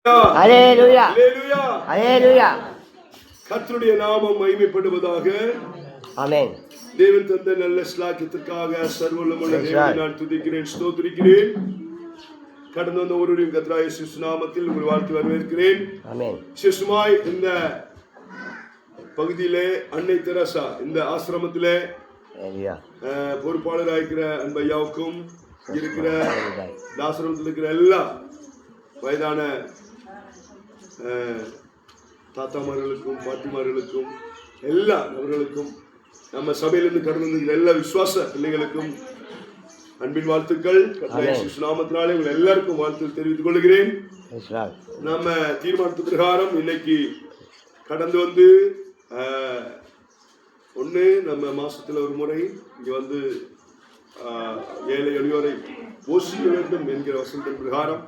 அல்லேலூயா அல்லேலூயா. கர்த்தருடைய நாமம் மகிமைப்படுவதாக. ஆமென். தேவன் தந்த நல்ல ஸ்லாக்கியத்திற்காக சர்வவல்லமையுள்ள தேவனை நான் துதிக்கிறேன், ஸ்தோத்திரிக்கிறேன். கடந்து வந்த ஒருவரையும் கர்த்தராகிய இயேசு நாமத்தில் உங்கள் வாழ்த்து வரவேற்கிறேன். ஆமென். விசேஷமாய் இந்த பகுதியிலே அன்னை தெரசா இந்த ஆசிரமத்திலே பொறுப்பாளராக இருக்கிற அன்பையாவுக்கும் இருக்கிற இந்த ஆசிரமத்தில் இருக்கிற எல்லா வயதான தாத்தாமார்களுக்கும் பாட்டிமார்களுக்கும் எல்லா நபர்களுக்கும் நம்ம சபையிலிருந்து கடந்து வந்திருக்கிற எல்லா விசுவாச பிள்ளைகளுக்கும் அன்பின் வாழ்த்துக்கள். நாமத்தினாலே உங்கள் எல்லாருக்கும் வாழ்த்து தெரிவித்துக் கொள்கிறேன். நம்ம தீர்மானத்து பிரகாரம் இன்னைக்கு கடந்து வந்து ஒன்று நம்ம மாசத்துல ஒரு முறை இங்க வந்து ஏழை எளியோரை போஷிக்க வேண்டும் என்கிற வசனத்தின் பிரகாரம்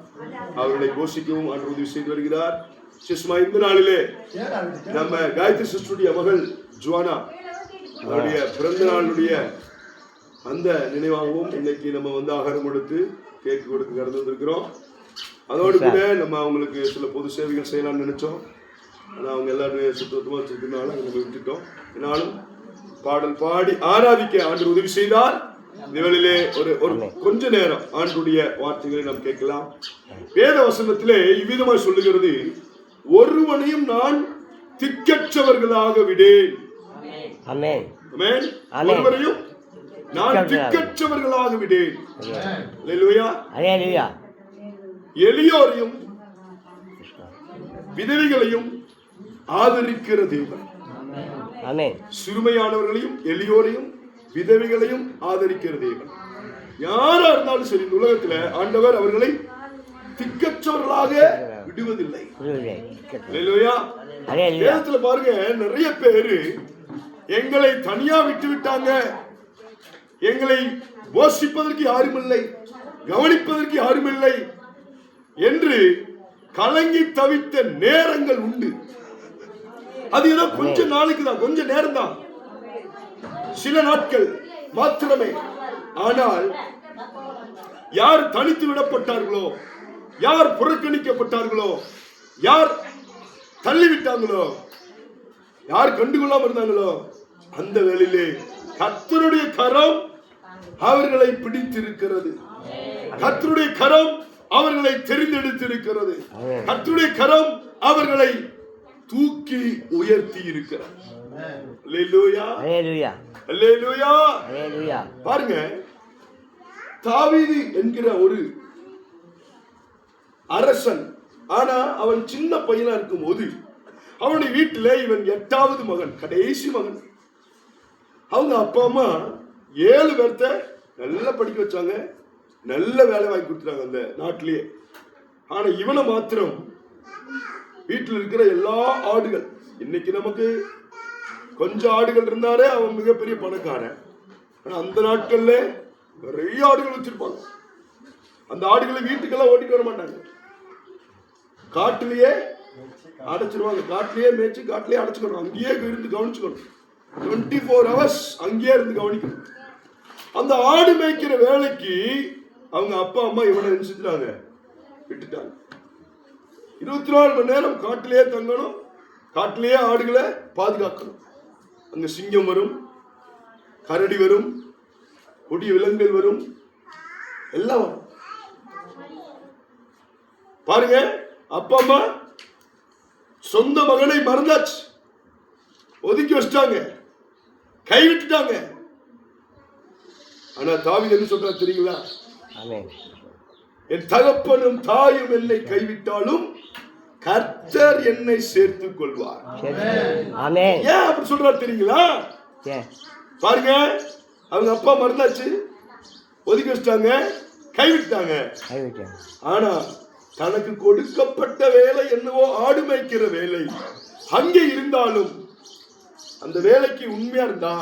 அவர்களை போஷிக்கவும் ஆண்டு உதவி செய்து வருகிறார். சுஷ்மா இந்த நாளிலே நம்ம காயத்ரி சிஸ்டருடைய மகள் ஜுவானா அவருடைய பிறந்த நாளுடைய அந்த நினைவாகவும் இன்னைக்கு நம்ம வந்து ஆகாரம் கொடுத்து கேக்கு கொடுத்து கடந்து வந்திருக்கிறோம். அதோடு கூட நம்ம அவங்களுக்கு சில பொது சேவைகள் செய்யலாம்னு நினைச்சோம். ஆனால் அவங்க எல்லாரும் சுத்தமாக வச்சிருக்கனால நம்ம விட்டுட்டோம். என்னாலும் பாடல் பாடி ஆராதிக்க ஆண்டு உதவி செய்தார். நிகழிலே ஒரு கொஞ்ச நேரம் ஆண்டுடைய வார்த்தைகளை நாம் கேட்கலாம். வேத வசனத்திலே இவ்விதமாய் சொல்லுகிறது, ஒருவனையும் நான் திக்கற்றவர்களாக விடேன். ஒருவரையும் நான் திக்கற்றவர்களாக விடேன். எளியோரையும் விதவைகளையும் ஆதரிக்கிற தேவன். சிறுமையானவர்களையும் எளியோரையும் விதவைகளையும் ஆதரிக்கிற தேவன். யாரா இருந்தாலும் சரி, இந்த உலகத்துல ஆண்டவர் அவர்களை திக்கற்றவர்களாக விடுவதில்லை. வேதத்துல பாருங்க, நிறைய பேரு எங்களை தனியா விட்டு விட்டாங்க, எங்களை போஷிப்பதற்கு யாரும் இல்லை, கவனிப்பதற்கு யாரும் இல்லை என்று கலங்கி தவித்த நேரங்கள் உண்டு. அது ஏதோ கொஞ்ச நாளைக்கு தான், கொஞ்ச நேரம் தான், சில நாட்கள் மாத்திரமே. ஆனால் யார் தனித்து விடப்பட்டார்களோ, யார் புறக்கணிக்கப்பட்டார்களோ, யார் தள்ளிவிட்டாங்களோ, யார் கண்டுகொள்ளாம இருந்தாங்களோ, அந்த வேளையிலே கர்த்தருடைய கரம் அவர்களை பிடித்திருக்கிறது. கர்த்தருடைய கரம் அவர்களை தெரிந்தெடுத்திருக்கிறது. கர்த்தருடைய கரம் அவர்களை தூக்கி உயர்த்தி இருக்கிறார். பாருங்க, தாவீது என்கிற ஒரு அரசன், ஆனா அவன் சின்ன பையனா இருக்கும் போது அவனுடைய வீட்டில் இவன் 8வது மகன், கடைசி மகன். அவங்க அப்பா அம்மா 7 பேர்த்த நல்லா படிக்க வச்சாங்க, நல்ல வேலை வாங்கி கொடுத்துட்டாங்க அந்த நாட்டிலேயே. ஆனா இவனை மாத்திரம் வீட்டில் இருக்கிற எல்லா ஆடுகள், இன்னைக்கு நமக்கு கொஞ்சம் ஆடுகள் இருந்தாரே அவன் மிகப்பெரிய பணக்காரன். ஆனா அந்த நாட்கள்ல நிறைய ஆடுகள் வச்சிருப்பாங்க. அந்த ஆடுகளை வீட்டுக்கெல்லாம் ஓட்டிட்டு வர மாட்டாங்க, காட்டிலேயே அடைச்சிருவாங்க. காட்டிலேயே மேய்ச்சி காட்டிலேயே அடைச்சுக்கணும், அங்கேயே இருந்து கவனிச்சுக்கணும். 24 hours அங்கேயே இருந்து கவனிக்கணும். அந்த ஆடு மேய்க்கிற வேலைக்கு அவங்க அப்பா அம்மா இவனை நினைச்சுட்டாங்க, விட்டுட்டாங்க. 24 மணி நேரம் காட்டிலேயே தங்கணும், காட்டிலேயே ஆடுகளை பாதுகாக்கணும். அங்க சிங்கம் வரும், கரடி வரும், கொடிய விலங்குகள் வரும், எல்லாம் வரும். பாருங்க, அப்பா அம்மா சொந்த மகனை மறந்தாச்சு, ஒதுக்கி வச்சிட்டாங்க, கைவிட்டுட்டாங்க. ஆனா தாவீது என்ன சொல்றாரு தெரியுங்களா? என் தகப்பனும் தாயும் என்னை கைவிட்டாலும் கர்த்தர் என்னை சேர்த்துக் கொள்வார். ஏன் அப்படி சொல்றாரு தெரியுங்களா? பாருங்க, அவங்க அப்பா மறந்தாச்சு, ஒதுக்கி வச்சிட்டாங்க, கைவிட்டாங்க. ஆனா தனக்கு கொடுக்கப்பட்ட வேலை என்னவோ ஆடு மேய்க்கிற வேலை, அங்கே இருந்தாலும் அந்த வேலைக்கு உண்மையா இருந்தா,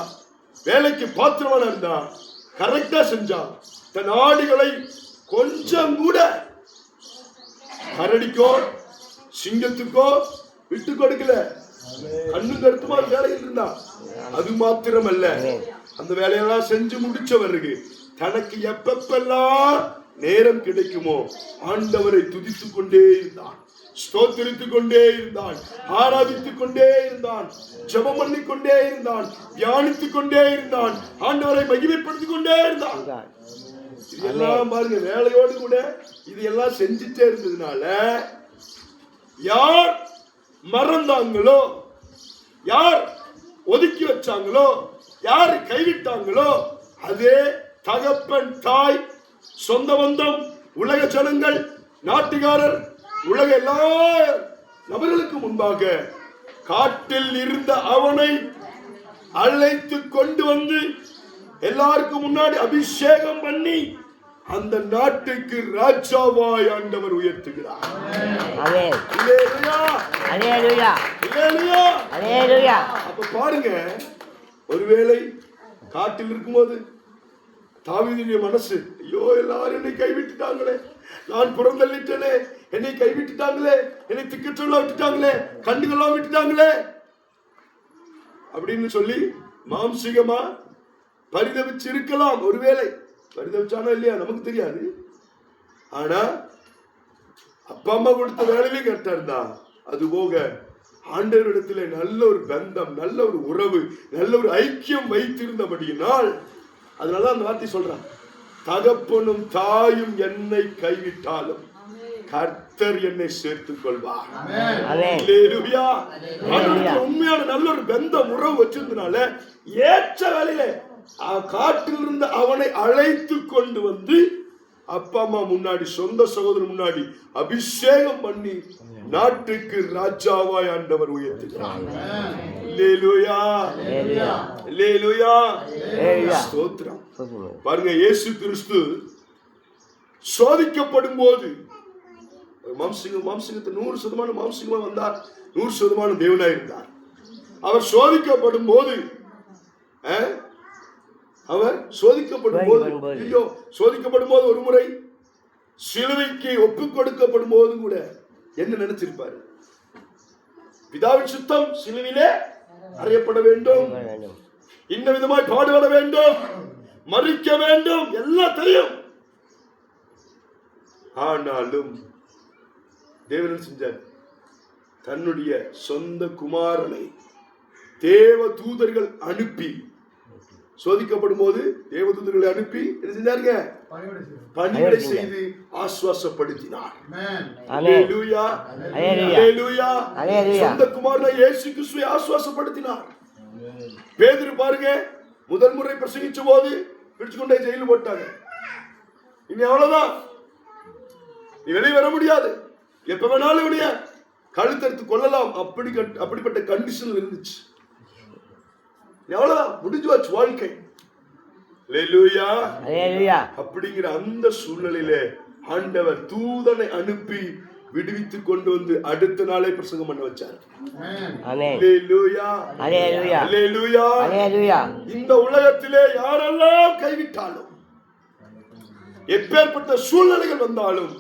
வேலைக்கு பாத்திரமான இருந்தா, கரெக்டா செஞ்சா, தன் ஆடுகளை கொஞ்சம் கூட கரடிக்கோ சிங்கத்துக்கோ விட்டு கொடுக்கல. கண்ணு கருத்துமா வேலையில் இருந்தா. அது மாத்திரமல்ல, அந்த வேலையெல்லாம் செஞ்சு முடிச்சவருக்கு தனக்கு எப்பப்பெல்லாம் நேரம் கிடைக்குமோ ஆண்டவரை துதித்துக் கொண்டே இருந்தான், ஸ்தோத்திரித்துக் கொண்டே இருந்தான், ஆராதித்துக் கொண்டே இருந்தான், ஜெபம் பண்ணிக் கொண்டே இருந்தான், தியானித்துக் கொண்டே இருந்தான், ஆண்டவரை மகிமைப்படுத்திக் கொண்டே இருந்தான். இதெல்லாம் பாருங்க, வேலையோடு கூட இது எல்லாம் செஞ்சுட்டே இருந்ததுனால யார் மறந்தாங்களோ, யார் ஒதுக்கி வச்சாங்களோ, யார் கைவிட்டாங்களோ, அதே தகப்பன், தாய், சொந்த பந்தம், உலக ஜனங்கள், நாட்டுக்காரர், உலக எல்லா நபர்களுக்கு முன்பாக காட்டில் இருந்த அவனை அழைத்து கொண்டு வந்து எல்லாருக்கும் முன்னாடி அபிஷேகம் பண்ணி அந்த நாட்டுக்கு ராஜாவாய் ஆண்டவர் உயர்த்துகிறார். அப்ப பாருங்க, ஒருவேளை காட்டில் இருக்கும்போது தாவீதுடைய மனசு, ஐயோ எல்லாரும் என்னை கைவிட்டுட்டாங்களே, நான் புறந்தள்ளிட்டேனே, என்னை கைவிட்டுட்டாங்களே, என்னை திக்கற்றலா விட்டுட்டாங்களே, கண்டுகள்லாம் விட்டுட்டாங்களே அப்படின்னு சொல்லி மாம்சீகமா பரிதவிச்சு இருக்கலாம். ஒருவேளை பரிதவிச்சானா இல்லையா நமக்கு தெரியாது. ஆனா அப்பா அம்மா கொடுத்த வேலையிலே கரெக்டா இருந்தா, அது போக ஆண்டவரிடத்துல நல்ல ஒரு பந்தம், நல்ல ஒரு உறவு, நல்ல ஒரு ஐக்கியம் வைத்திருந்தபடியினால், அதனால அந்த வார்த்தை சொல்றான், தகப்பனும் தாயும் என்னை கைவிட்டாலும் கர்த்தர் என்னை சேர்த்துக் கொள்வார். உண்மையான நல்ல ஒரு பந்தம், உறவு வச்சிருந்தனால ஏற்ற வேலையில காட்டில் இருந்த அவனை அழைத்து கொண்டு வந்து அப்பா அம்மா முன்னாடி, சொந்த சகோதரர் முன்னாடி அபிஷேகம் பண்ணி நாட்டுக்கு ராஜாவாய் ஆண்டவர் உயர்த்துகிறார். பாருங்க, இயேசு கிறிஸ்து சோதிக்கப்படும் போது மாம்சீகத்தை 100% மாம்சீகமா வந்தார், 100% தேவனாய் இருந்தார். அவர் சோதிக்கப்படும் போது ஒரு முறை சிலுவைக்கு ஒப்பு கொடுக்கப்படும் போது கூட என்ன நினைச்சிருப்பாரு? பிதாவின் சுத்தம் சிலுவையிலே அறையப்பட வேண்டும், இந்த விதமாய் பாடுபட வேண்டும், மரிக்க வேண்டும், எல்லாம் தெரியும். ஆனாலும் தேவன் செஞ்சார், தன்னுடைய சொந்த குமாரனை தேவ தூதர்கள் அனுப்பி, சோதிக்கப்படும் போது தேவ தூதர்களை அனுப்பி என்ன செஞ்சாருங்க? பணிவிடை செய்து ஆசுவாசப்படுத்தினார். சொந்த குமாரனை இயேசு கிறிஸ்துவை ஆசுவாசப்படுத்தினார். பேதுரு பாருங்க, முதல் முறை பிரசங்கிச்ச போது பிடிச்சு கொண்டே ஜெயில போட்டாங்க. இனி அவ்வளவுதான், நீ வெளியே வர முடியாது, எப்ப வேணாலும் வெளியே கழுத்தறுத்து கொள்ளலாம், அப்படிப்பட்ட கண்டிஷன் இருந்துச்சு. எவ்வளவுதான், முடிஞ்சு வச்சு வாழ்க்கை. அப்படிங்கிற அந்த சூழ்நிலையிலே ஆண்டவர் தூதனை அனுப்பி விடுவித்து கொண்டு வந்து அடுத்த நாளே பிரசங்கம் பண்ண வச்சார். இந்த உலகத்திலே யாரெல்லாம் கைவிட்டாலும், எப்பேற்பட்ட சூழ்நிலைகள் வந்தாலும்,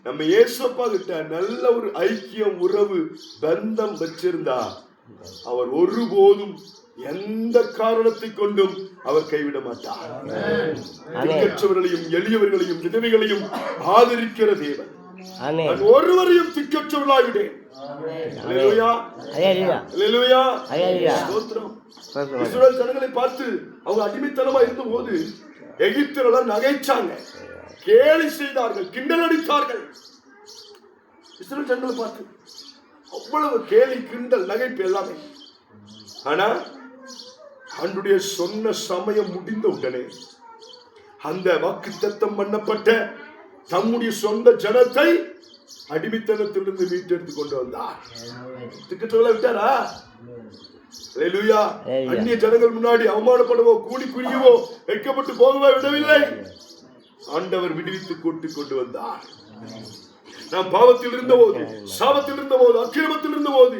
நம்ம இயேசுப்பா கிட்ட நல்ல ஒரு ஐக்கியம், உறவு, பந்தம் வச்சிருந்தா அவர் ஒருபோதும் எந்த காரணத்தை கொண்டும் அவர் கைவிட மாட்டார். திக்கற்றவர்களையும் எளியவர்களையும் விதவைகளையும் ஆதரிக்கிற தேவன். நான் ஒருவரையும் திக்கற்றவர்களாகிவிட்டேன். இஸ்ரவேல் ஜனங்களை பார்த்து அவங்க அடிமைத்தனமா இருந்த போது எகிப்தியர்கள் நகைச்சாங்க, கேலி செய்தார்கள், கிண்டல் அடித்தார்கள். இஸ்ரவேல் ஜனங்களை பார்த்து அவ்வளவு கேலி, கிண்டல், நகைப்பு எல்லாமே. ஆனா ஆண்டுடைய சொன்ன சமயம் முடிந்த உடனே அந்த வாக்குத்தத்தம் பண்ணப்பட்ட தம்முடைய சொந்த ஜனத்தை அடிமைத்தனத்திலிருந்து மீட்டெடுத்து கொண்டு வந்தார். திக்கற்றவளை விட்டாரா? அந்நிய ஜனங்கள் முன்னாடி அவமானப்படவோ, கூலி குறியவோ, வைக்கப்பட்டு போகவோ விடவில்லை. ஆண்டவர் விடுவித்து கொண்டு வந்தார். நாம் பாவத்தில் இருந்த போது, சாபத்தில் இருந்த போது, அக்கிரமத்தில் இருந்த போது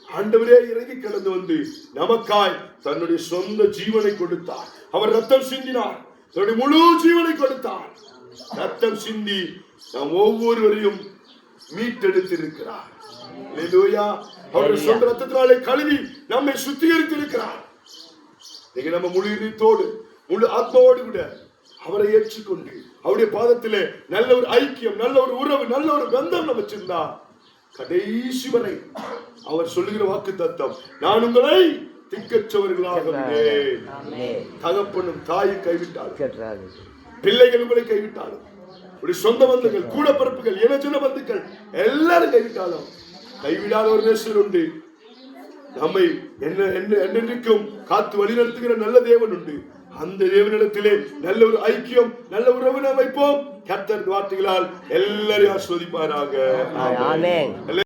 ஆண்டவரே இறங்கி கடந்து வந்து நமக்காய் தன்னுடைய சொந்த ஜீவனை கொடுத்தார். அவர் ரத்தம் சிந்தினார், தன்னுடைய முழு ஜீவனை கொடுத்தார். ரத்தம் சிந்தி நாம் ஒவ்வொருவரையும் மீட்டெடுத்திருக்கிறார். அவருடைய சொந்த ரத்தத்தினாலே கழுவி நம்மை சுத்திகரித்திருக்கிறார். நீங்க நம்ம முழு இதயத்தோடு, முழு ஆத்மாவோடு கூட அவரை ஏற்றுக்கொண்டு அவருடைய பாதத்திலே நல்ல ஒரு ஐக்கியம், நல்ல ஒரு உறவு, நல்ல ஒரு பந்தம் நம்ம வச்சிருந்தா கடைசி வரை அவர் சொல்லுகிற வாக்கு தத்தம், நான் உங்களை திக்கற்றவர்களாக விட்டேன். தகப்பனும் தாயும் கைவிட்டார்கள், பிள்ளைகள் உங்களை கைவிட்டாலும், உடைய சொந்த பந்துகள், கூட பிறப்புகள், இனஜன பந்துக்கள் எல்லாரும் கைவிட்டாலும் கைவிடாத ஒரு நேசர் உண்டு. நம்மை என்னென்றைக்கும் காத்து வழிநடத்துகிற நல்ல தேவன் உண்டு. அந்த தேவனிடத்திலே நல்ல ஒரு ஐக்கியம், நல்ல உறவு நாம் வைப்போம். கர்த்தர் வார்த்தைகளால் எல்லாரையும் ஆசீர்வதிப்பாராக. ஆமென்.